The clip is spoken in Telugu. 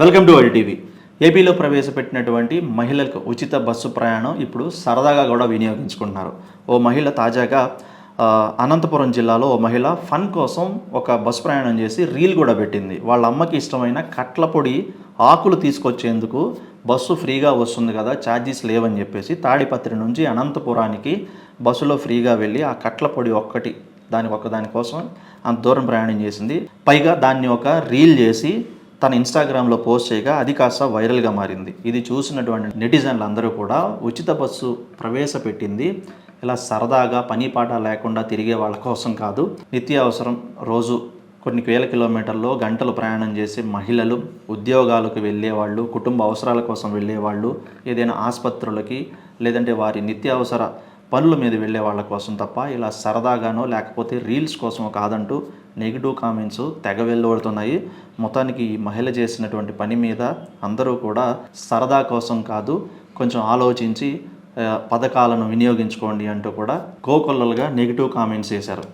Welcome to world TV. ఏపీలో ప్రవేశపెట్టినటువంటి మహిళలకు ఉచిత బస్సు ప్రయాణం ఇప్పుడు సరదాగా కూడా వినియోగించుకుంటున్నారు. ఓ మహిళ తాజాగా అనంతపురం జిల్లాలో ఓ మహిళ ఫన్ కోసం ఒక బస్సు ప్రయాణం చేసి రీల్ కూడా పెట్టింది. వాళ్ళ అమ్మకి ఇష్టమైన కట్ల పొడి ఆకులు తీసుకొచ్చేందుకు బస్సు ఫ్రీగా వస్తుంది కదా, ఛార్జెస్ లేవని చెప్పేసి తాడిపత్రి నుంచి అనంతపురానికి బస్సులో ఫ్రీగా వెళ్ళి ఆ కట్ల పొడి దానికోసం అంత దూరం ప్రయాణం చేసింది. పైగా దాన్ని ఒక రీల్ చేసి తన ఇన్స్టాగ్రామ్లో పోస్ట్ చేయగా అది కాస్త వైరల్గా మారింది. ఇది చూసినటువంటి నెటిజన్లు అందరూ కూడా ఉచిత బస్సు ప్రవేశపెట్టింది ఇలా సరదాగా పని పాట లేకుండా తిరిగే వాళ్ళ కోసం కాదు, నిత్యావసరం రోజు కొన్ని వేల కిలోమీటర్లో గంటలు ప్రయాణం చేసే మహిళలు, ఉద్యోగాలకు వెళ్ళేవాళ్ళు, కుటుంబ అవసరాల కోసం వెళ్ళేవాళ్ళు, ఏదైనా ఆసుపత్రులకి లేదంటే వారి నిత్యావసర పనుల మీద వెళ్ళే వాళ్ళ కోసం తప్ప ఇలా సరదాగానో లేకపోతే రీల్స్ కోసమో కాదంటూ నెగిటివ్ కామెంట్స్ తెగ వెళ్ళబడుతున్నాయి. మొత్తానికి ఈ మహిళ చేసినటువంటి పని మీద అందరూ కూడా సరదా కోసం కాదు, కొంచెం ఆలోచించి పథకాలను వినియోగించుకోండి అంటూ కూడా కోకొల్లలుగా నెగిటివ్ కామెంట్స్ చేశారు.